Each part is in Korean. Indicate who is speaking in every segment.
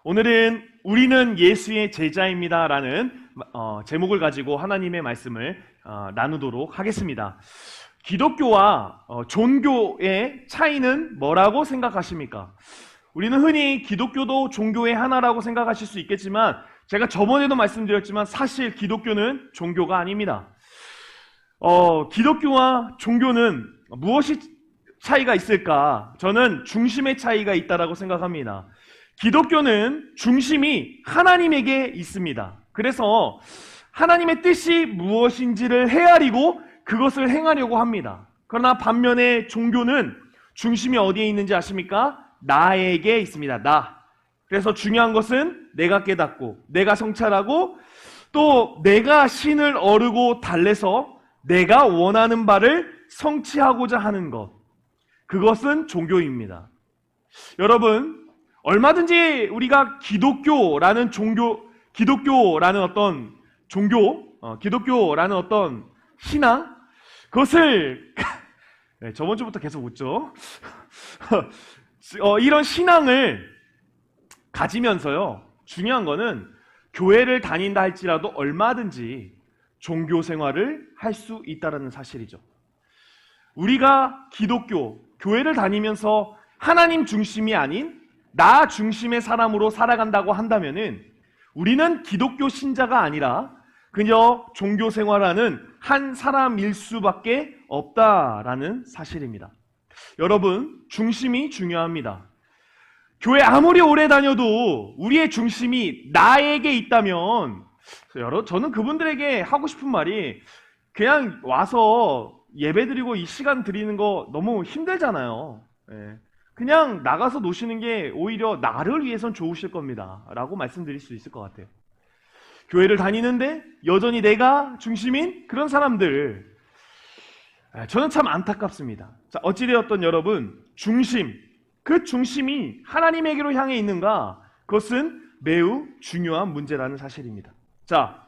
Speaker 1: 오늘은 우리는 예수의 제자입니다 라는 제목을 가지고 하나님의 말씀을 나누도록 하겠습니다. 기독교와 종교의 차이는 뭐라고 생각하십니까? 우리는 흔히 기독교도 종교의 하나라고 생각하실 수 있겠지만 제가 저번에도 말씀드렸지만 사실 기독교는 종교가 아닙니다. 기독교와 종교는 무엇이 차이가 있을까? 저는 중심의 차이가 있다라고 생각합니다. 기독교는 중심이 하나님에게 있습니다. 그래서 하나님의 뜻이 무엇인지를 헤아리고 그것을 행하려고 합니다. 그러나 반면에 종교는 중심이 어디에 있는지 아십니까? 나에게 있습니다. 나. 그래서 중요한 것은 내가 깨닫고 내가 성찰하고 또 내가 신을 어르고 달래서 내가 원하는 바를 성취하고자 하는 것. 그것은 종교입니다. 여러분, 얼마든지 우리가 기독교라는 어떤 신앙, 그것을, 저번 주부터 계속 웃죠. 이런 신앙을 가지면서요, 중요한 거는 교회를 다닌다 할지라도 얼마든지 종교 생활을 할 수 있다는 사실이죠. 우리가 교회를 다니면서 하나님 중심이 아닌 나 중심의 사람으로 살아간다고 한다면은 우리는 기독교 신자가 아니라 그저 종교 생활하는 한 사람일 수밖에 없다라는 사실입니다. 여러분, 중심이 중요합니다. 교회 아무리 오래 다녀도 우리의 중심이 나에게 있다면 저는 그분들에게 하고 싶은 말이 그냥 와서 예배드리고 이 시간 드리는 거 너무 힘들잖아요. 그냥 나가서 노시는 게 오히려 나를 위해선 좋으실 겁니다 라고 말씀드릴 수 있을 것 같아요. 교회를 다니는데 여전히 내가 중심인 그런 사람들, 저는 참 안타깝습니다. 자, 어찌되었던 여러분, 그 중심이 하나님에게로 향해 있는가? 그것은 매우 중요한 문제라는 사실입니다. 자,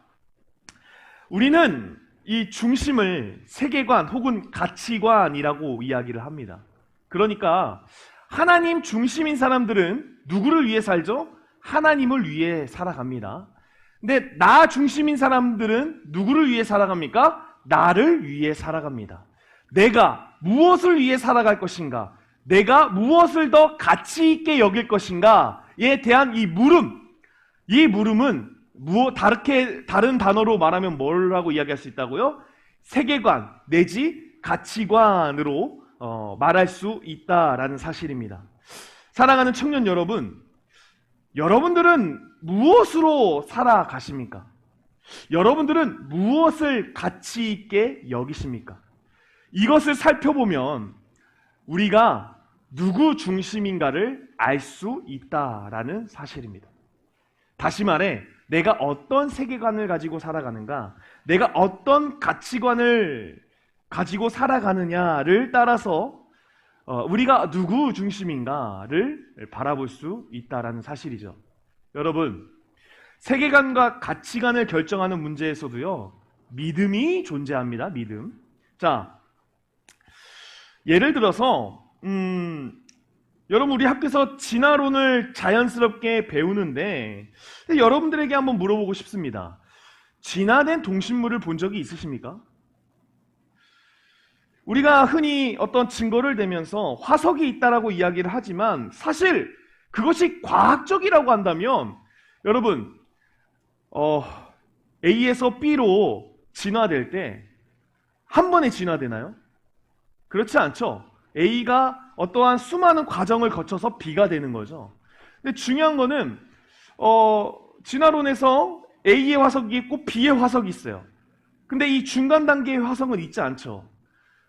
Speaker 1: 우리는 이 중심을 세계관 혹은 가치관이라고 이야기를 합니다. 그러니까 하나님 중심인 사람들은 누구를 위해 살죠? 하나님을 위해 살아갑니다. 근데 나 중심인 사람들은 누구를 위해 살아갑니까? 나를 위해 살아갑니다. 내가 무엇을 위해 살아갈 것인가? 내가 무엇을 더 가치 있게 여길 것인가에 대한 이 물음은 다른 단어로 말하면 뭐라고 이야기할 수 있다고요? 세계관 내지 가치관으로 말할 수 있다라는 사실입니다. 사랑하는 청년 여러분, 여러분들은 무엇으로 살아가십니까? 여러분들은 무엇을 가치 있게 여기십니까? 이것을 살펴보면 우리가 누구 중심인가를 알 수 있다라는 사실입니다. 다시 말해, 내가 어떤 세계관을 가지고 살아가는가, 내가 어떤 가치관을 가지고 살아가느냐를 따라서 우리가 누구 중심인가를 바라볼 수 있다는 사실이죠. 여러분, 세계관과 가치관을 결정하는 문제에서도요, 믿음이 존재합니다. 믿음. 자, 예를 들어서 여러분, 우리 학교에서 진화론을 자연스럽게 배우는데 여러분들에게 한번 물어보고 싶습니다. 진화된 동식물을 본 적이 있으십니까? 우리가 흔히 어떤 증거를 대면서 화석이 있다라고 이야기를 하지만 사실 그것이 과학적이라고 한다면 여러분, A에서 B로 진화될 때 한 번에 진화되나요? 그렇지 않죠. A가 어떠한 수많은 과정을 거쳐서 B가 되는 거죠. 근데 중요한 거는 진화론에서 A의 화석이 있고 B의 화석이 있어요. 근데 이 중간 단계의 화석은 있지 않죠.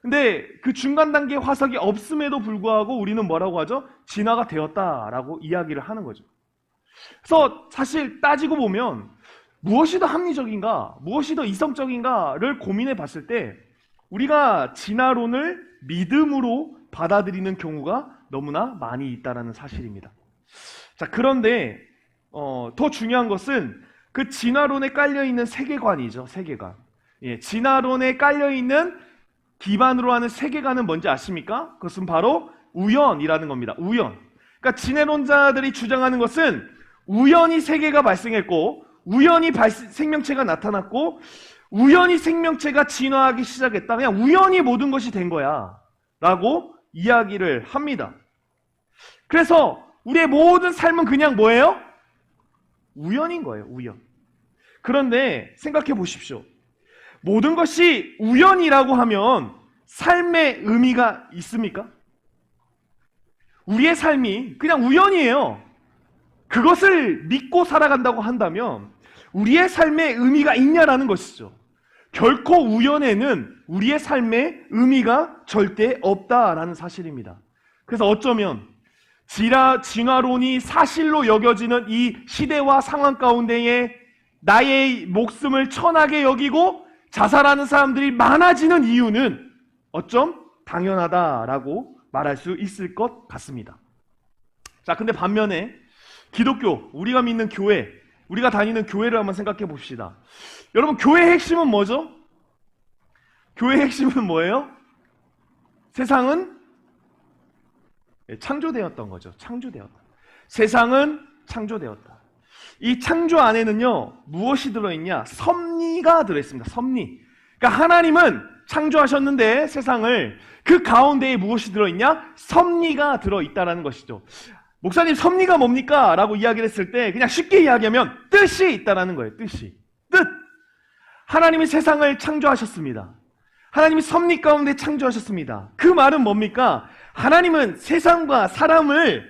Speaker 1: 근데 그 중간 단계의 화석이 없음에도 불구하고 우리는 뭐라고 하죠? 진화가 되었다라고 이야기를 하는 거죠. 그래서 사실 따지고 보면 무엇이 더 합리적인가, 무엇이 더 이성적인가를 고민해 봤을 때 우리가 진화론을 믿음으로 받아들이는 경우가 너무나 많이 있다는 사실입니다. 자, 그런데 더 중요한 것은 그 진화론에 깔려있는 세계관이죠. 세계관. 진화론에 깔려있는 기반으로 하는 세계관은 뭔지 아십니까? 그것은 바로 우연이라는 겁니다. 우연. 그러니까 진해론자들이 주장하는 것은 우연히 세계가 발생했고 우연히 생명체가 나타났고 우연히 생명체가 진화하기 시작했다. 그냥 우연히 모든 것이 된 거야 라고 이야기를 합니다. 그래서 우리의 모든 삶은 그냥 뭐예요? 우연인 거예요. 우연. 그런데 생각해 보십시오. 모든 것이 우연이라고 하면 삶의 의미가 있습니까? 우리의 삶이 그냥 우연이에요. 그것을 믿고 살아간다고 한다면 우리의 삶에 의미가 있냐라는 것이죠. 결코 우연에는 우리의 삶에 의미가 절대 없다라는 사실입니다. 그래서 어쩌면 진화론이 사실로 여겨지는 이 시대와 상황 가운데에 나의 목숨을 천하게 여기고 자살하는 사람들이 많아지는 이유는 어쩜 당연하다라고 말할 수 있을 것 같습니다. 자, 근데 반면에 기독교, 우리가 믿는 교회, 우리가 다니는 교회를 한번 생각해 봅시다. 여러분, 교회의 핵심은 뭐죠? 교회의 핵심은 뭐예요? 세상은 창조되었던 거죠. 창조되었다. 세상은 창조되었다. 이 창조 안에는요, 무엇이 들어있냐? 섭리가 들어있습니다. 섭리. 그러니까 하나님은 창조하셨는데 세상을 그 가운데에 무엇이 들어있냐? 섭리가 들어있다라는 것이죠. 목사님, 섭리가 뭡니까? 라고 이야기를 했을 때 그냥 쉽게 이야기하면 뜻이 있다라는 거예요. 뜻이. 뜻. 하나님이 세상을 창조하셨습니다. 하나님이 섭리 가운데 창조하셨습니다. 그 말은 뭡니까? 하나님은 세상과 사람에게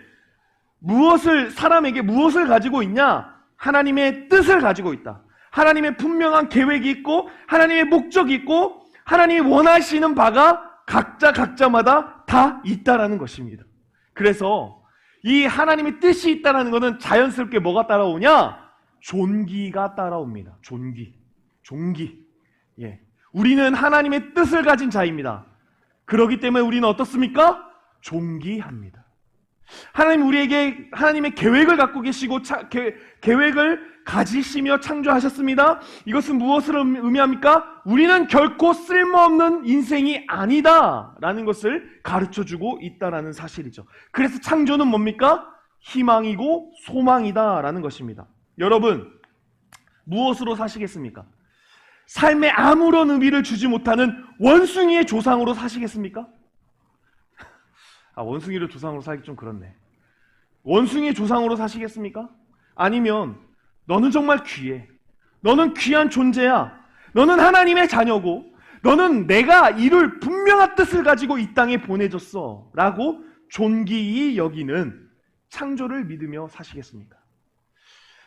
Speaker 1: 무엇을 가지고 있냐? 하나님의 뜻을 가지고 있다. 하나님의 분명한 계획이 있고 하나님의 목적이 있고 하나님이 원하시는 바가 각자마다 다 있다라는 것입니다. 그래서 이 하나님의 뜻이 있다라는 것은 자연스럽게 뭐가 따라오냐? 존귀가 따라옵니다. 존귀. 예. 우리는 하나님의 뜻을 가진 자입니다. 그렇기 때문에 우리는 어떻습니까? 존귀합니다. 하나님 우리에게 하나님의 계획을 갖고 계시고 계획을 가지시며 창조하셨습니다. 이것은 무엇을 의미합니까? 우리는 결코 쓸모없는 인생이 아니다 라는 것을 가르쳐주고 있다는 사실이죠. 그래서 창조는 뭡니까? 희망이고 소망이다 라는 것입니다. 여러분, 무엇으로 사시겠습니까? 삶에 아무런 의미를 주지 못하는 원숭이의 조상으로 사시겠습니까? 원숭이를 조상으로 살기 좀 그렇네. 원숭이의 조상으로 사시겠습니까? 아니면 너는 정말 귀해. 너는 귀한 존재야. 너는 하나님의 자녀고 너는 내가 이룰 분명한 뜻을 가지고 이 땅에 보내줬어 라고 존귀히 여기는 창조를 믿으며 사시겠습니까?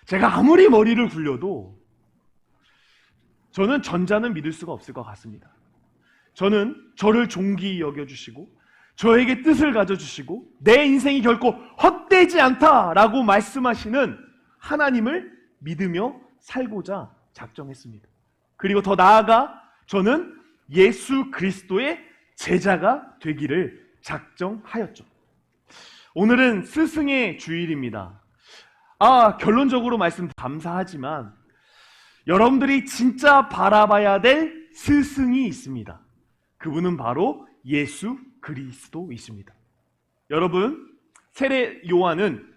Speaker 1: 제가 아무리 머리를 굴려도 저는 전자는 믿을 수가 없을 것 같습니다. 저는 저를 존귀히 여겨주시고 저에게 뜻을 가져주시고 내 인생이 결코 헛되지 않다라고 말씀하시는 하나님을 믿으며 살고자 작정했습니다. 그리고 더 나아가 저는 예수 그리스도의 제자가 되기를 작정하였죠. 오늘은 스승의 주일입니다. 결론적으로 말씀 감사하지만 여러분들이 진짜 바라봐야 될 스승이 있습니다. 그분은 바로 예수 그리스도이십니다. 여러분, 세례 요한은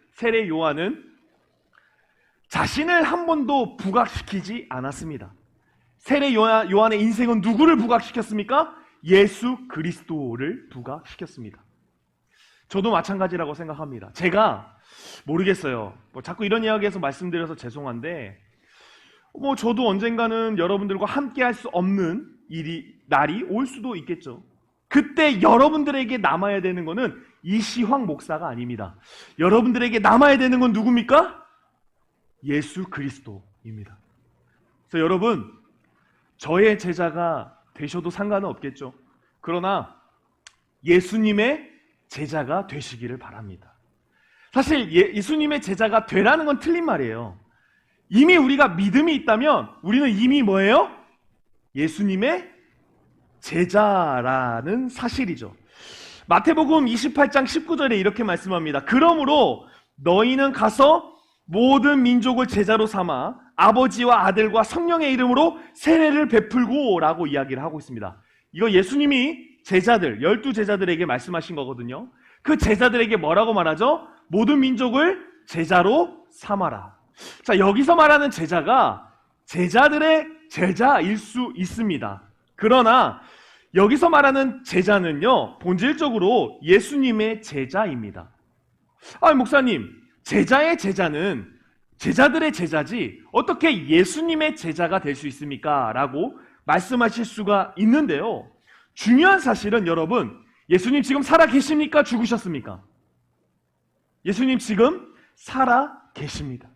Speaker 1: 자신을 한 번도 부각시키지 않았습니다. 세례 요한의 인생은 누구를 부각시켰습니까? 예수 그리스도를 부각시켰습니다. 저도 마찬가지라고 생각합니다. 제가 모르겠어요. 자꾸 이런 이야기해서 말씀드려서 죄송한데 저도 언젠가는 여러분들과 함께 할 수 없는 날이 올 수도 있겠죠. 그때 여러분들에게 남아야 되는 것은 이시황 목사가 아닙니다. 여러분들에게 남아야 되는 건 누굽니까? 예수 그리스도입니다. 그래서 여러분, 저의 제자가 되셔도 상관은 없겠죠. 그러나 예수님의 제자가 되시기를 바랍니다. 사실 예수님의 제자가 되라는 건 틀린 말이에요. 이미 우리가 믿음이 있다면 우리는 이미 뭐예요? 예수님의 제자라는 사실이죠. 마태복음 28장 19절에 이렇게 말씀합니다. 그러므로 너희는 가서 모든 민족을 제자로 삼아 아버지와 아들과 성령의 이름으로 세례를 베풀고 라고 이야기를 하고 있습니다. 이거 예수님이 제자들, 12제자들에게 말씀하신 거거든요. 그 제자들에게 뭐라고 말하죠? 모든 민족을 제자로 삼아라. 자, 여기서 말하는 제자가 제자들의 제자일 수 있습니다. 그러나 여기서 말하는 제자는요, 본질적으로 예수님의 제자입니다. 목사님, 제자의 제자는 제자들의 제자지 어떻게 예수님의 제자가 될 수 있습니까? 라고 말씀하실 수가 있는데요. 중요한 사실은 여러분, 예수님 지금 살아 계십니까? 죽으셨습니까? 예수님 지금 살아 계십니다.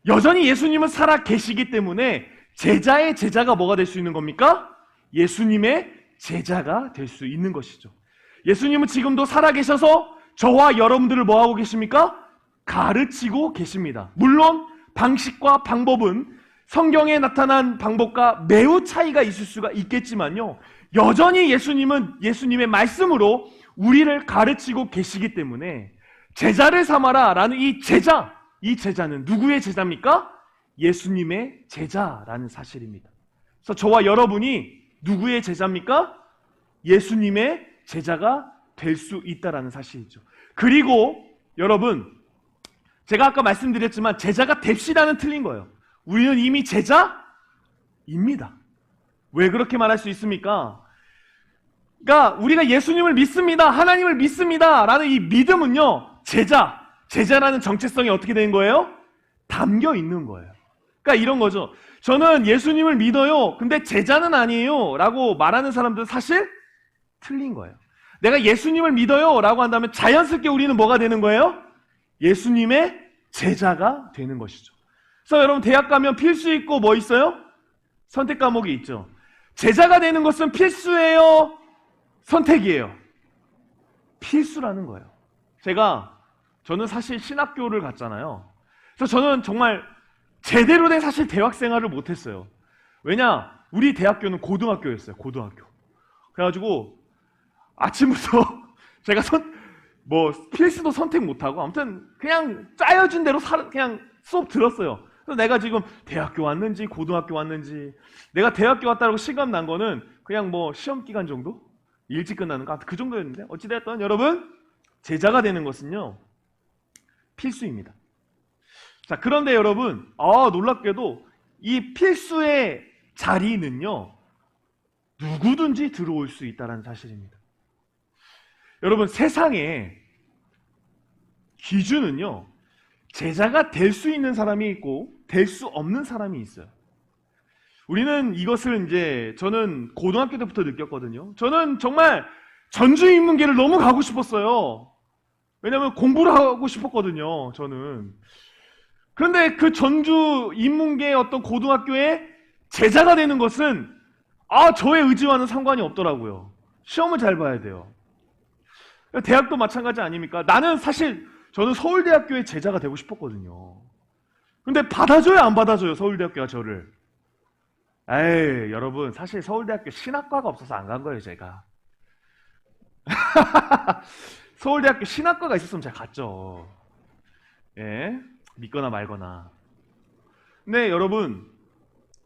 Speaker 1: 여전히 예수님은 살아 계시기 때문에 제자의 제자가 뭐가 될 수 있는 겁니까? 예수님의 제자가 될 수 있는 것이죠. 예수님은 지금도 살아 계셔서 저와 여러분들을 뭐하고 계십니까? 가르치고 계십니다. 물론 방식과 방법은 성경에 나타난 방법과 매우 차이가 있을 수가 있겠지만요, 여전히 예수님은 예수님의 말씀으로 우리를 가르치고 계시기 때문에 제자를 삼아라 라는 이 제자는 누구의 제자입니까? 예수님의 제자라는 사실입니다. 그래서 저와 여러분이 누구의 제자입니까? 예수님의 제자가 될 수 있다라는 사실이죠. 그리고 여러분, 제가 아까 말씀드렸지만 제자가 됩시다는 틀린 거예요. 우리는 이미 제자입니다. 왜 그렇게 말할 수 있습니까? 그러니까 우리가 예수님을 믿습니다, 하나님을 믿습니다 라는 이 믿음은요, 제자라는 정체성이 어떻게 된 거예요? 담겨 있는 거예요. 그러니까 이런 거죠. 저는 예수님을 믿어요, 근데 제자는 아니에요 라고 말하는 사람들은 사실 틀린 거예요. 내가 예수님을 믿어요 라고 한다면 자연스럽게 우리는 뭐가 되는 거예요? 예수님의 제자가 되는 것이죠. 그래서 여러분, 대학 가면 필수 있고 뭐 있어요? 선택 과목이 있죠. 제자가 되는 것은 필수예요? 선택이에요? 필수라는 거예요. 저는 사실 신학교를 갔잖아요. 그래서 저는 정말 제대로 된 사실 대학 생활을 못했어요. 왜냐? 우리 대학교는 고등학교였어요. 고등학교. 그래가지고 아침부터 제가 필수도 선택 못하고 아무튼 그냥 짜여진 대로 그냥 수업 들었어요. 그래서 내가 지금 대학교 왔는지 고등학교 왔는지, 내가 대학교 왔다고 실감 난 거는 그냥 시험 기간 정도? 일찍 끝나는 거, 그 정도였는데 어찌됐든 여러분, 제자가 되는 것은요, 필수입니다. 자, 그런데 여러분, 놀랍게도 이 필수의 자리는요, 누구든지 들어올 수 있다는 사실입니다. 여러분, 세상에 기준은요, 제자가 될 수 있는 사람이 있고 될 수 없는 사람이 있어요. 우리는 이것을 저는 고등학교 때부터 느꼈거든요. 저는 정말 전주인문계를 너무 가고 싶었어요. 왜냐하면 공부를 하고 싶었거든요, 저는. 그런데 그 전주인문계의 어떤 고등학교에 제자가 되는 것은 저의 의지와는 상관이 없더라고요. 시험을 잘 봐야 돼요. 대학도 마찬가지 아닙니까? 저는 서울대학교의 제자가 되고 싶었거든요. 근데 받아줘요, 안 받아줘요, 서울대학교가 저를? 여러분, 사실 서울대학교 신학과가 없어서 안 간 거예요, 제가. 서울대학교 신학과가 있었으면 제가 갔죠. 예, 믿거나 말거나. 네, 여러분,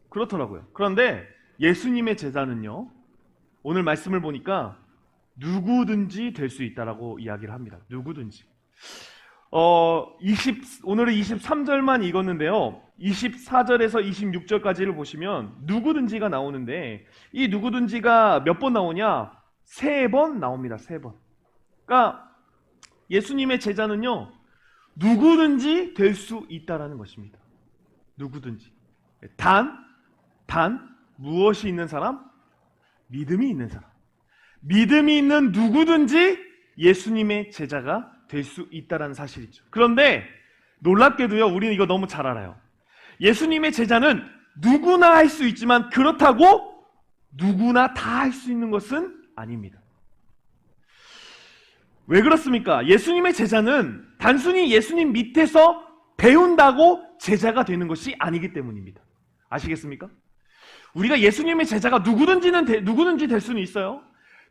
Speaker 1: 그렇더라고요. 그런데 예수님의 제자는요, 오늘 말씀을 보니까 누구든지 될 수 있다라고 이야기를 합니다. 누구든지. 오늘은 23절만 읽었는데요. 24절에서 26절까지를 보시면 누구든지가 나오는데, 이 누구든지가 몇 번 나오냐? 3번 나옵니다. 3번. 그러니까 예수님의 제자는요, 누구든지 될 수 있다라는 것입니다. 누구든지. 단 무엇이 있는 사람? 믿음이 있는 사람. 믿음이 있는 누구든지 예수님의 제자가 될 수 있다는 사실이죠. 그런데 놀랍게도요, 우리는 이거 너무 잘 알아요. 예수님의 제자는 누구나 할 수 있지만 그렇다고 누구나 다 할 수 있는 것은 아닙니다. 왜 그렇습니까? 예수님의 제자는 단순히 예수님 밑에서 배운다고 제자가 되는 것이 아니기 때문입니다. 아시겠습니까? 우리가 예수님의 제자가 누구든지 될 수는 있어요.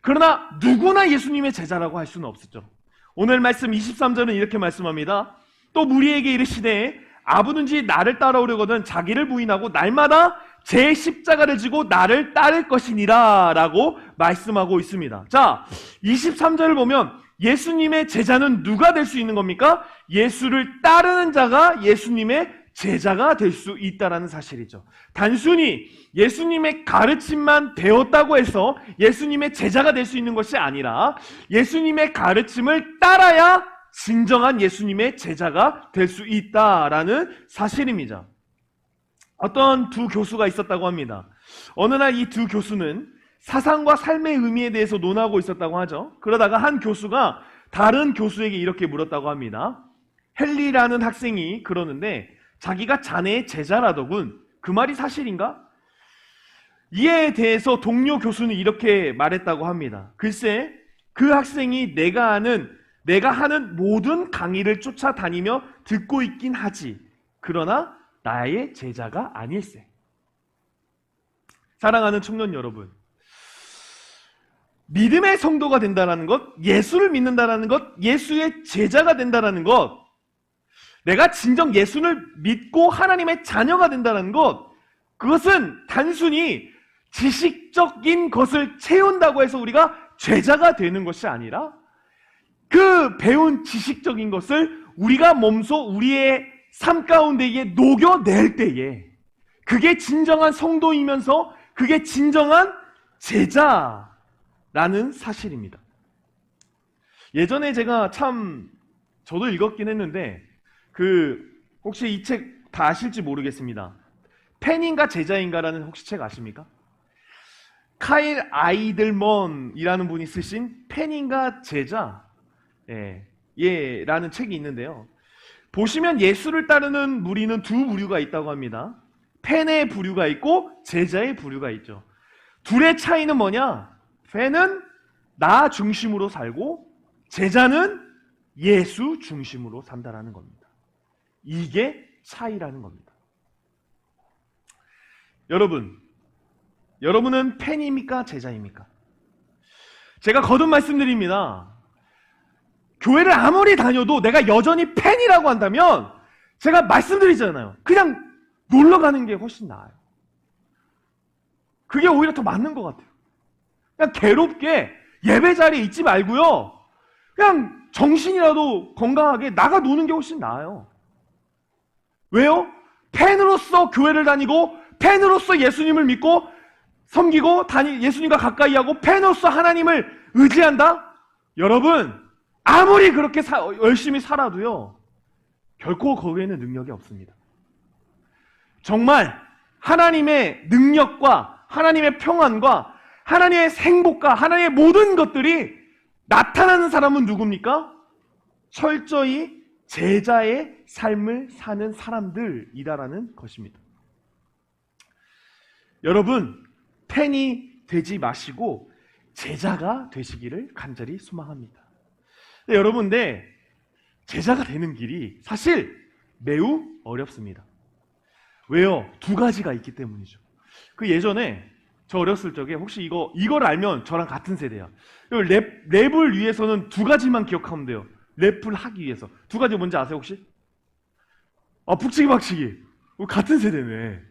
Speaker 1: 그러나 누구나 예수님의 제자라고 할 수는 없었죠. 오늘 말씀 23절은 이렇게 말씀합니다. 또 무리에게 이르시되 아무든지 나를 따라오려거든 자기를 부인하고 날마다 제 십자가를 지고 나를 따를 것이니라 라고 말씀하고 있습니다. 자, 23절을 보면 예수님의 제자는 누가 될 수 있는 겁니까? 예수를 따르는 자가 예수님의 제자가 될 수 있다는 사실이죠. 단순히 예수님의 가르침만 배웠다고 해서 예수님의 제자가 될 수 있는 것이 아니라 예수님의 가르침을 따라야 진정한 예수님의 제자가 될 수 있다라는 사실입니다. 어떤 두 교수가 있었다고 합니다. 어느 날 이 두 교수는 사상과 삶의 의미에 대해서 논하고 있었다고 하죠. 그러다가 한 교수가 다른 교수에게 이렇게 물었다고 합니다. 헨리라는 학생이 그러는데 자기가 자네의 제자라더군. 그 말이 사실인가? 이에 대해서 동료 교수는 이렇게 말했다고 합니다. 글쎄, 그 학생이 내가 하는 모든 강의를 쫓아다니며 듣고 있긴 하지. 그러나 나의 제자가 아닐세. 사랑하는 청년 여러분, 믿음의 성도가 된다는 것, 예수를 믿는다는 것, 예수의 제자가 된다는 것, 내가 진정 예수를 믿고 하나님의 자녀가 된다는 것, 그것은 단순히 지식적인 것을 채운다고 해서 우리가 제자가 되는 것이 아니라 그 배운 지식적인 것을 우리가 몸소 우리의 삶 가운데에 녹여낼 때에 그게 진정한 성도이면서 그게 진정한 제자라는 사실입니다. 예전에 제가 저도 읽었긴 했는데 혹시 이 책 다 아실지 모르겠습니다. 팬인가 제자인가라는 혹시 책 아십니까? 카일 아이들먼이라는 분이 쓰신 팬인가 제자 라는 책이 있는데요. 보시면 예수를 따르는 무리는 두 부류가 있다고 합니다. 팬의 부류가 있고 제자의 부류가 있죠. 둘의 차이는 뭐냐? 팬은 나 중심으로 살고 제자는 예수 중심으로 산다라는 겁니다. 이게 차이라는 겁니다. 여러분은 팬입니까? 제자입니까? 제가 거듭 말씀드립니다. 교회를 아무리 다녀도 내가 여전히 팬이라고 한다면 제가 말씀드리잖아요. 그냥 놀러 가는 게 훨씬 나아요. 그게 오히려 더 맞는 것 같아요. 그냥 괴롭게 예배 자리에 있지 말고요. 그냥 정신이라도 건강하게 나가 노는 게 훨씬 나아요. 왜요? 팬으로서 교회를 다니고 팬으로서 예수님을 믿고 섬기고 예수님과 가까이 하고 팬으로서 하나님을 의지한다? 여러분, 아무리 그렇게 열심히 살아도요, 결코 거기에는 능력이 없습니다. 정말 하나님의 능력과 하나님의 평안과 하나님의 행복과 하나님의 모든 것들이 나타나는 사람은 누굽니까? 철저히 제자의 삶을 사는 사람들이다라는 것입니다. 여러분, 팬이 되지 마시고 제자가 되시기를 간절히 소망합니다. 여러분, 제자가 되는 길이 사실 매우 어렵습니다. 왜요? 두 가지가 있기 때문이죠. 예전에 저 어렸을 적에 혹시 이걸 알면 저랑 같은 세대야. 랩을 위해서는 두 가지만 기억하면 돼요. 랩을 하기 위해서. 두 가지 뭔지 아세요, 혹시? 북치기 박치기. 우리 같은 세대네.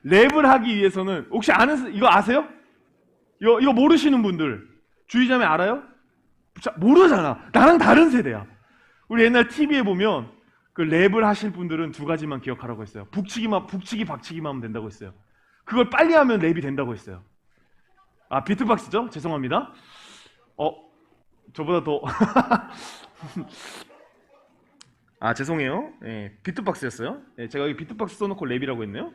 Speaker 1: 랩을 하기 위해서는 혹시 이거 아세요? 이거 모르시는 분들 주의자매 알아요? 모르잖아. 나랑 다른 세대야. 우리 옛날 TV에 보면 랩을 하실 분들은 두 가지만 기억하라고 했어요. 북치기 박치기만 하면 된다고 했어요. 그걸 빨리 하면 랩이 된다고 했어요. 비트박스죠? 죄송합니다. 저보다 더 죄송해요. 비트박스였어요. 제가 여기 비트박스 써놓고 랩이라고 했네요.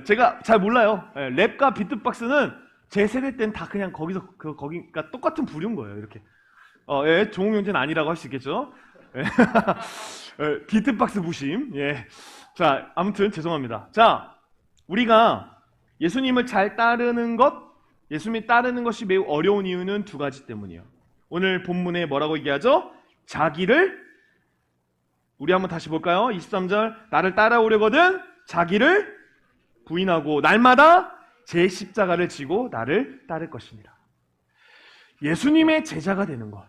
Speaker 1: 제가 잘 몰라요. 랩과 비트박스는 제 세대 때는 다 그냥 거기가 똑같은 부류인 거예요. 이렇게. 종욱 형제는 아니라고 할 수 있겠죠. 비트박스 부심. 자, 아무튼 죄송합니다. 자, 우리가 예수님을 잘 따르는 예수님이 따르는 것이 매우 어려운 이유는 두 가지 때문이에요. 오늘 본문에 뭐라고 얘기하죠? 우리 한번 다시 볼까요? 23절, 나를 따라오려거든 자기를 부인하고 날마다 제 십자가를 지고 나를 따를 것입니다. 예수님의 제자가 되는 것,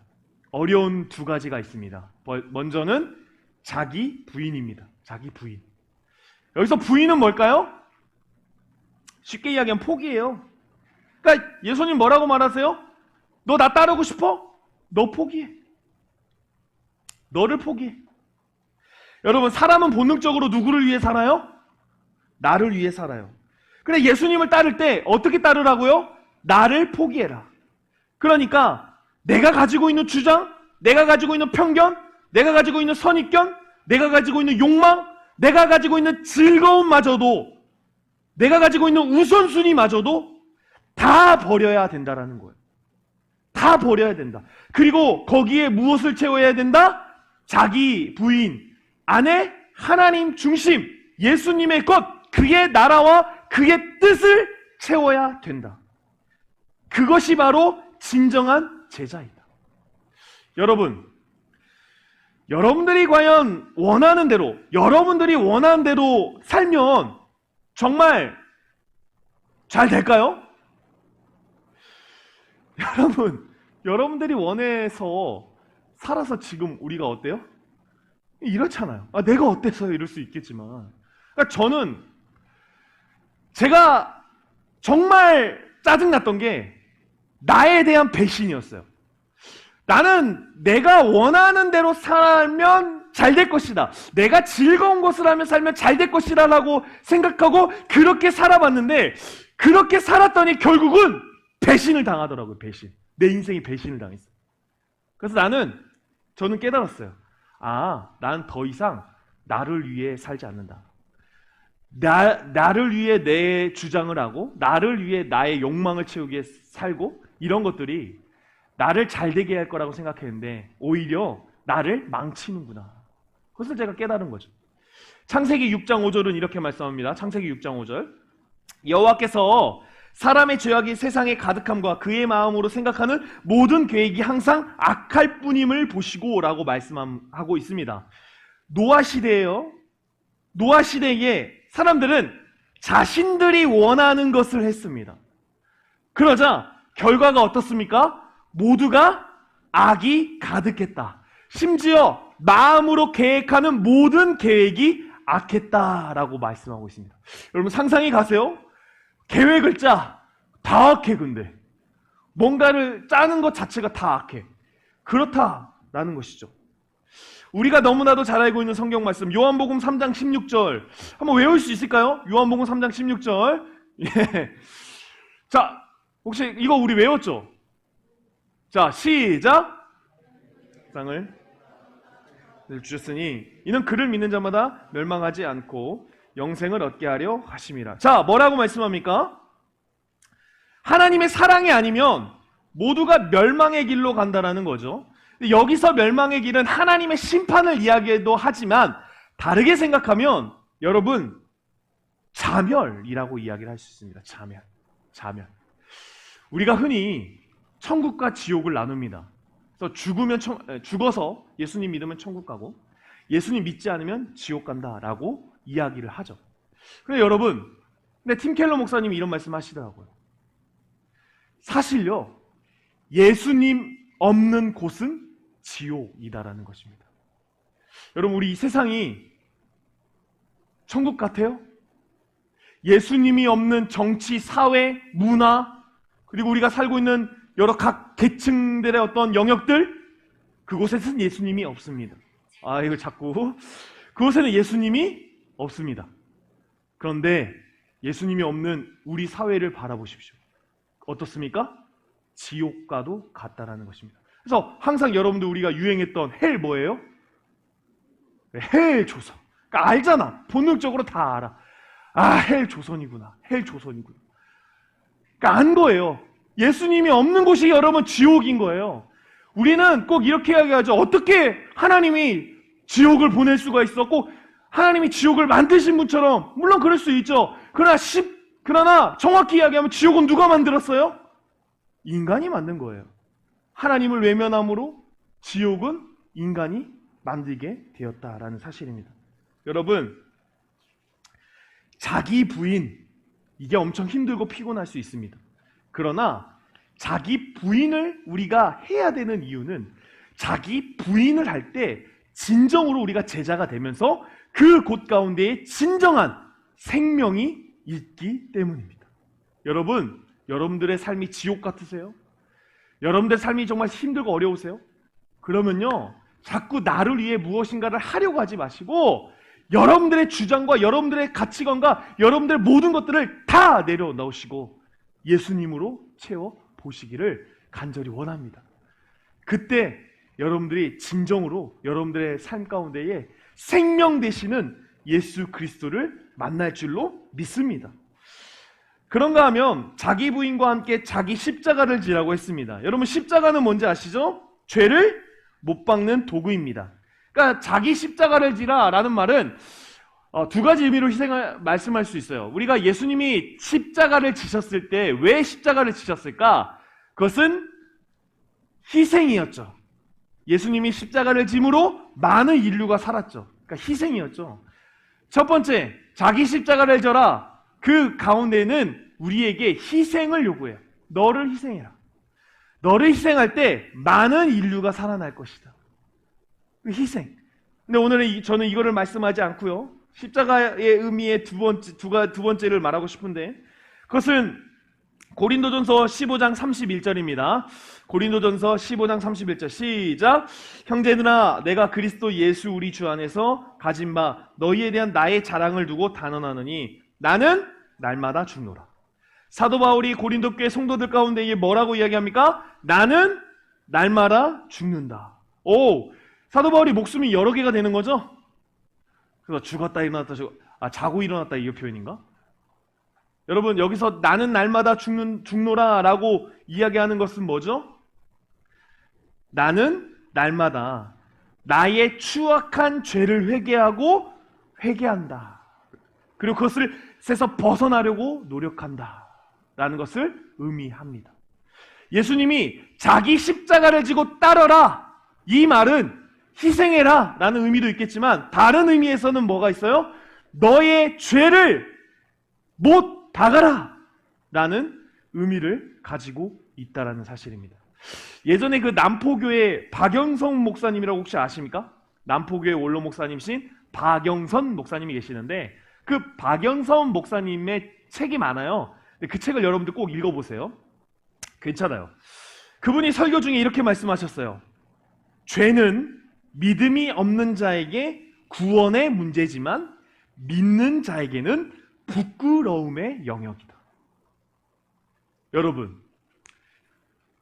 Speaker 1: 어려운 두 가지가 있습니다. 먼저는 자기 부인입니다. 자기 부인. 여기서 부인은 뭘까요? 쉽게 이야기하면 포기예요. 그러니까 예수님 뭐라고 말하세요? 너 나 따르고 싶어? 너 포기해. 너를 포기해. 여러분, 사람은 본능적으로 누구를 위해 살아요? 나를 위해 살아요. 그래, 예수님을 따를 때 어떻게 따르라고요? 나를 포기해라. 그러니까 내가 가지고 있는 주장, 내가 가지고 있는 편견, 내가 가지고 있는 선입견, 내가 가지고 있는 욕망, 내가 가지고 있는 즐거움마저도, 내가 가지고 있는 우선순위마저도 다 버려야 된다라는 거예요. 다 버려야 된다. 그리고 거기에 무엇을 채워야 된다? 자기 부인, 아내, 하나님 중심, 예수님의 것, 그의 나라와 그의 뜻을 채워야 된다. 그것이 바로 진정한 제자이다. 여러분, 여러분들이 과연 원하는 대로, 여러분들이 원하는 대로 살면 정말 잘 될까요? 여러분들이 원해서 살아서 지금 우리가 어때요? 이렇잖아요. 내가 어때서 이럴 수 있겠지만. 그러니까 저는 제가 정말 짜증났던 게 나에 대한 배신이었어요. 나는 내가 원하는 대로 살면 잘 될 것이다. 내가 즐거운 것을 하며 살면 잘 될 것이다 라고 생각하고 그렇게 살아봤는데, 그렇게 살았더니 결국은 배신을 당하더라고요. 배신. 내 인생이 배신을 당했어요. 그래서 저는 깨달았어요. 난 더 이상 나를 위해 살지 않는다. 나를 위해 내 주장을 하고, 나를 위해 나의 욕망을 채우기 위해 살고, 이런 것들이 나를 잘 되게 할 거라고 생각했는데 오히려 나를 망치는구나. 그것을 제가 깨달은 거죠. 창세기 6장 5절은 이렇게 말씀합니다. 창세기 6장 5절. 여호와께서 사람의 죄악이 세상에 가득함과 그의 마음으로 생각하는 모든 계획이 항상 악할 뿐임을 보시고 라고 말씀하고 있습니다. 노아 시대예요. 노아 시대에 사람들은 자신들이 원하는 것을 했습니다. 그러자 결과가 어떻습니까? 모두가 악이 가득했다. 심지어 마음으로 계획하는 모든 계획이 악했다라고 말씀하고 있습니다. 여러분 상상이 가세요? 계획을 짜. 다 악해. 근데 뭔가를 짜는 것 자체가 다 악해. 그렇다라는 것이죠. 우리가 너무나도 잘 알고 있는 성경 말씀 요한복음 3장 16절 한번 외울 수 있을까요? 요한복음 3장 16절. 예. 자, 혹시 이거 우리 외웠죠? 자, 시작. 세상을 주셨으니 이는 그를 믿는 자마다 멸망하지 않고 영생을 얻게 하려 하심이라. 자, 뭐라고 말씀합니까? 하나님의 사랑이 아니면 모두가 멸망의 길로 간다라는 거죠. 여기서 멸망의 길은 하나님의 심판을 이야기도 하지만 다르게 생각하면 여러분 자멸이라고 이야기를 할 수 있습니다. 자멸. 우리가 흔히 천국과 지옥을 나눕니다. 그래서 죽어서 예수님 믿으면 천국 가고 예수님 믿지 않으면 지옥 간다라고 이야기를 하죠. 근데 여러분, 팀 켈러 목사님이 이런 말씀 하시더라고요. 사실요, 예수님 없는 곳은 지옥이다라는 것입니다. 여러분, 우리 이 세상이 천국 같아요? 예수님이 없는 정치, 사회, 문화, 그리고 우리가 살고 있는 여러 각 계층들의 어떤 영역들, 그곳에서는 예수님이 없습니다. 이거 자꾸 그곳에는 예수님이 없습니다. 그런데 예수님이 없는 우리 사회를 바라보십시오. 어떻습니까? 지옥과도 같다라는 것입니다. 그래서 항상 여러분들 우리가 유행했던 헬 뭐예요? 헬 조선. 그러니까 알잖아. 본능적으로 다 알아. 헬 조선이구나. 헬 조선이구나. 그러니까 안 거예요. 예수님이 없는 곳이 여러분 지옥인 거예요. 우리는 꼭 이렇게 이야기하죠. 어떻게 하나님이 지옥을 보낼 수가 있어? 꼭 하나님이 지옥을 만드신 분처럼. 물론 그럴 수 있죠. 그러나 정확히 이야기하면 지옥은 누가 만들었어요? 인간이 만든 거예요. 하나님을 외면함으로 지옥은 인간이 만들게 되었다라는 사실입니다. 여러분, 자기 부인, 이게 엄청 힘들고 피곤할 수 있습니다. 그러나 자기 부인을 우리가 해야 되는 이유는 자기 부인을 할 때 진정으로 우리가 제자가 되면서 그 곳 가운데에 진정한 생명이 있기 때문입니다. 여러분, 여러분들의 삶이 지옥 같으세요? 여러분들 삶이 정말 힘들고 어려우세요? 그러면요, 자꾸 나를 위해 무엇인가를 하려고 하지 마시고 여러분들의 주장과 여러분들의 가치관과 여러분들의 모든 것들을 다 내려놓으시고 예수님으로 채워보시기를 간절히 원합니다. 그때 여러분들이 진정으로 여러분들의 삶 가운데에 생명 되시는 예수 그리스도를 만날 줄로 믿습니다. 그런가 하면 자기 부인과 함께 자기 십자가를 지라고 했습니다. 여러분, 십자가는 뭔지 아시죠? 죄를 못 박는 도구입니다. 그러니까 자기 십자가를 지라라는 말은 두 가지 의미로 말씀할 수 있어요. 우리가 예수님이 십자가를 지셨을 때 왜 십자가를 지셨을까? 그것은 희생이었죠. 예수님이 십자가를 짐으로 많은 인류가 살았죠. 그러니까 희생이었죠. 첫 번째, 자기 십자가를 져라. 그 가운데는 우리에게 희생을 요구해요. 너를 희생해라. 너를 희생할 때 많은 인류가 살아날 것이다. 희생. 근데 오늘은 저는 이거를 말씀하지 않고요, 십자가의 의미의 두 번째를 말하고 싶은데, 그것은 고린도전서 15장 31절입니다. 고린도전서 15장 31절 시작. 형제들아, 내가 그리스도 예수 우리 주 안에서 가진 바 너희에 대한 나의 자랑을 두고 단언하느니 나는 날마다 죽노라. 사도 바울이 고린도 교회 성도들 가운데 뭐라고 이야기합니까? 나는 날마다 죽는다. 사도 바울이 목숨이 여러 개가 되는 거죠? 그래서 죽었다 일어났다 자고 일어났다, 이 표현인가? 여러분, 여기서 나는 날마다 죽노라 라고 이야기하는 것은 뭐죠? 나는 날마다 나의 추악한 죄를 회개하고 회개한다. 그리고 그것을 세서 벗어나려고 노력한다 라는 것을 의미합니다. 예수님이 자기 십자가를 지고 따르라, 이 말은 희생해라 라는 의미도 있겠지만 다른 의미에서는 뭐가 있어요? 너의 죄를 못 박아라 라는 의미를 가지고 있다라는 사실입니다. 예전에 그 남포교회 박영선 목사님이라고 혹시 아십니까? 남포교회 원로 목사님이신 박영선 목사님이 계시는데, 그 박영선 목사님의 책이 많아요. 그 책을 여러분들 꼭 읽어보세요. 괜찮아요. 그분이 설교 중에 이렇게 말씀하셨어요. 죄는 믿음이 없는 자에게 구원의 문제지만 믿는 자에게는 부끄러움의 영역이다. 여러분,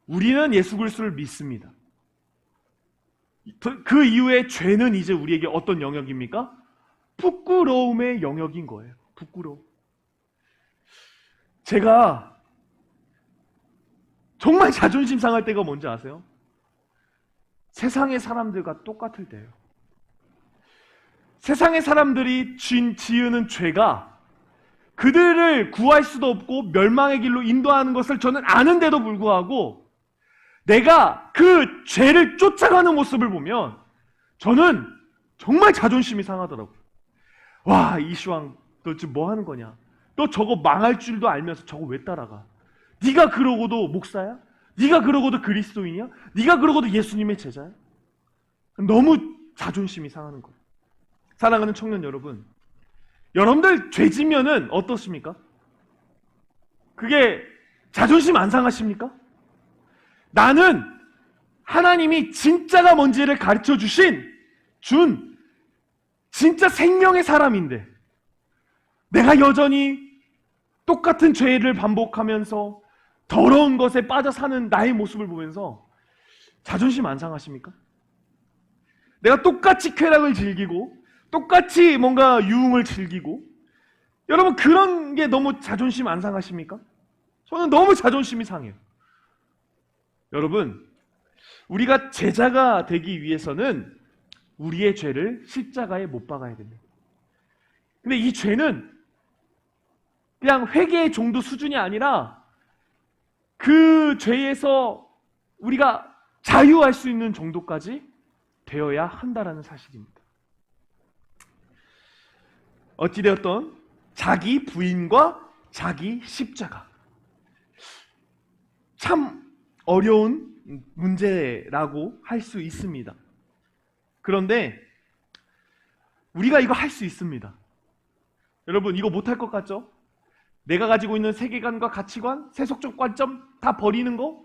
Speaker 1: 우리는 예수 그리스도를 믿습니다. 그 이후에 죄는 이제 우리에게 어떤 영역입니까? 부끄러움의 영역인 거예요. 부끄러움. 제가 정말 자존심 상할 때가 뭔지 아세요? 세상의 사람들과 똑같을 때예요. 세상의 사람들이 지으는 죄가 그들을 구할 수도 없고 멸망의 길로 인도하는 것을 저는 아는데도 불구하고 내가 그 죄를 쫓아가는 모습을 보면 저는 정말 자존심이 상하더라고요. 와, 이시황, 너 지금 뭐 하는 거냐? 너 저거 망할 줄도 알면서 저거 왜 따라가? 네가 그러고도 목사야? 네가 그러고도 그리스도인이야? 네가 그러고도 예수님의 제자야? 너무 자존심이 상하는 거예요. 사랑하는 청년 여러분, 여러분들 죄 지면은 어떻습니까? 그게 자존심 안 상하십니까? 나는 하나님이 진짜가 뭔지를 가르쳐 준 진짜 생명의 사람인데 내가 여전히 똑같은 죄를 반복하면서 더러운 것에 빠져 사는 나의 모습을 보면서 자존심 안 상하십니까? 내가 똑같이 쾌락을 즐기고 똑같이 뭔가 유흥을 즐기고, 여러분 그런 게 너무 자존심 안 상하십니까? 저는 너무 자존심이 상해요. 여러분, 우리가 제자가 되기 위해서는 우리의 죄를 십자가에 못 박아야 됩니다. 근데 이 죄는 그냥 회개의 정도 수준이 아니라 그 죄에서 우리가 자유할 수 있는 정도까지 되어야 한다라는 사실입니다. 어찌되었던 자기 부인과 자기 십자가, 참 어려운 문제라고 할 수 있습니다. 그런데 우리가 이거 할 수 있습니다. 여러분, 이거 못할 것 같죠? 내가 가지고 있는 세계관과 가치관, 세속적 관점 다 버리는 거?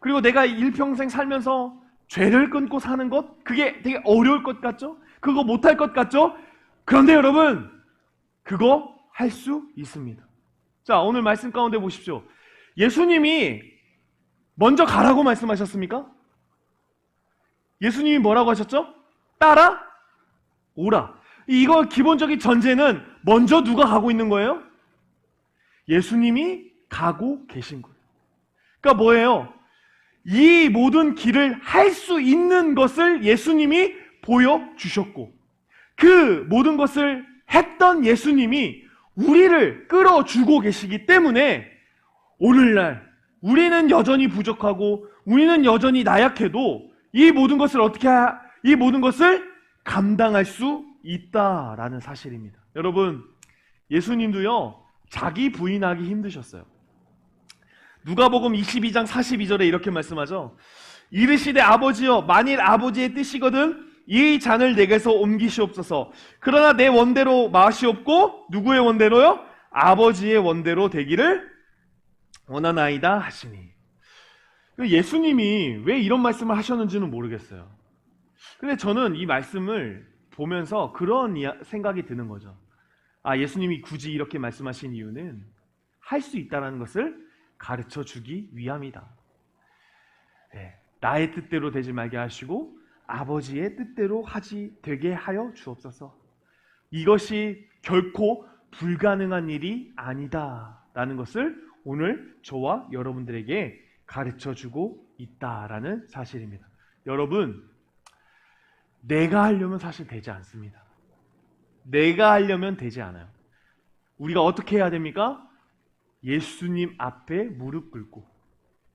Speaker 1: 그리고 내가 일평생 살면서 죄를 끊고 사는 것, 그게 되게 어려울 것 같죠? 그거 못할 것 같죠? 그런데 여러분, 그거 할 수 있습니다. 자, 오늘 말씀 가운데 보십시오. 예수님이 먼저 가라고 말씀하셨습니까? 예수님이 뭐라고 하셨죠? 따라 오라. 이거 기본적인 전제는 먼저 누가 가고 있는 거예요? 예수님이 가고 계신 거예요. 그러니까 뭐예요? 이 모든 길을 할 수 있는 것을 예수님이 보여주셨고, 그 모든 것을 했던 예수님이 우리를 끌어주고 계시기 때문에 오늘날 우리는 여전히 부족하고 우리는 여전히 나약해도 이 모든 것을 이 모든 것을 감당할 수 있다라는 사실입니다. 여러분, 예수님도요, 자기 부인하기 힘드셨어요. 누가복음 22장 42절에 이렇게 말씀하죠. 이르시되 아버지여, 만일 아버지의 뜻이거든 이 잔을 내게서 옮기시옵소서. 그러나 내 원대로 마시옵고 누구의 원대로요? 아버지의 원대로 되기를 원하나이다 하시니. 예수님이 왜 이런 말씀을 하셨는지는 모르겠어요. 근데 저는 이 말씀을 보면서 그런 생각이 드는 거죠. 아, 예수님이 굳이 이렇게 말씀하신 이유는 할 수 있다는 것을 가르쳐 주기 위함이다. 네, 나의 뜻대로 되지 말게 하시고 아버지의 뜻대로 되게 하여 주옵소서. 이것이 결코 불가능한 일이 아니다라는 것을 오늘 저와 여러분들에게 가르쳐 주고 있다라는 사실입니다. 여러분, 내가 하려면 사실 되지 않습니다. 내가 하려면 되지 않아요. 우리가 어떻게 해야 됩니까? 예수님 앞에 무릎 꿇고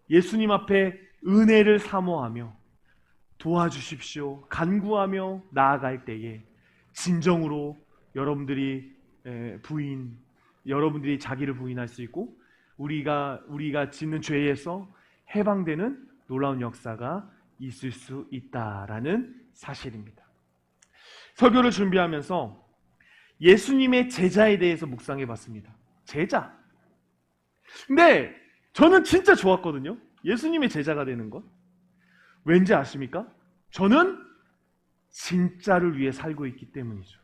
Speaker 1: 예수님 앞에 은혜를 사모하며 도와주십시오 간구하며 나아갈 때에 진정으로 여러분들이 여러분들이 자기를 부인할 수 있고 우리가 짓는 죄에서 해방되는 놀라운 역사가 있을 수 있다라는 사실입니다. 설교를 준비하면서 예수님의 제자에 대해서 묵상해 봤습니다. 제자. 근데 저는 진짜 좋았거든요. 예수님의 제자가 되는 것. 왠지 아십니까? 저는 진짜를 위해 살고 있기 때문이죠.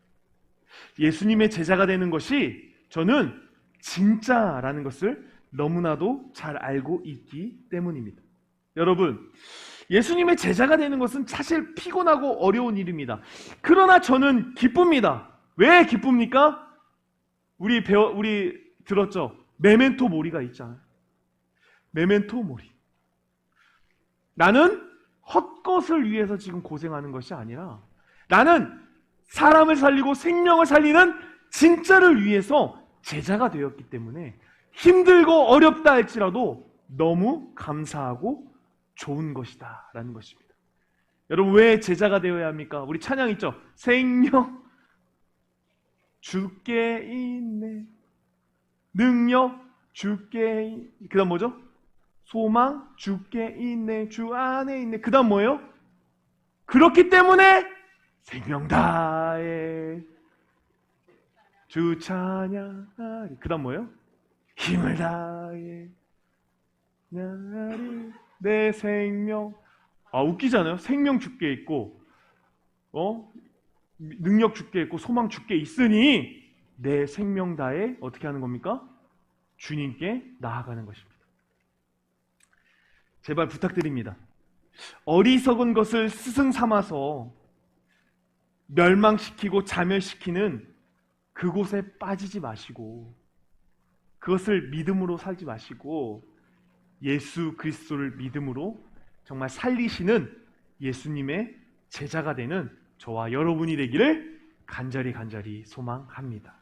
Speaker 1: 예수님의 제자가 되는 것이 저는 진짜라는 것을 너무나도 잘 알고 있기 때문입니다. 여러분, 예수님의 제자가 되는 것은 사실 피곤하고 어려운 일입니다. 그러나 저는 기쁩니다. 왜 기쁩니까? 우리 들었죠? 메멘토 모리가 있잖아요. 메멘토 모리. 나는 헛것을 위해서 지금 고생하는 것이 아니라 나는 사람을 살리고 생명을 살리는 진짜를 위해서 제자가 되었기 때문에 힘들고 어렵다 할지라도 너무 감사하고 좋은 것이다 라는 것입니다. 여러분, 왜 제자가 되어야 합니까? 우리 찬양 있죠? 생명 주께 있네, 능력 주께, 그 다음 뭐죠? 소망 주께 있네, 주 안에 있네. 그 다음 뭐예요? 그렇기 때문에 생명 다해 주 찬양하리. 그 다음 뭐예요? 힘을 다해 나리 내 생명. 아, 웃기잖아요. 생명 주께 있고 능력 주께 있고 소망 주께 있으니 내 생명 다해 어떻게 하는 겁니까? 주님께 나아가는 것입니다. 제발 부탁드립니다. 어리석은 것을 스승 삼아서 멸망시키고 자멸시키는 그곳에 빠지지 마시고 그것을 믿음으로 살지 마시고 예수 그리스도를 믿음으로 정말 살리시는 예수님의 제자가 되는 저와 여러분이 되기를 간절히 소망합니다.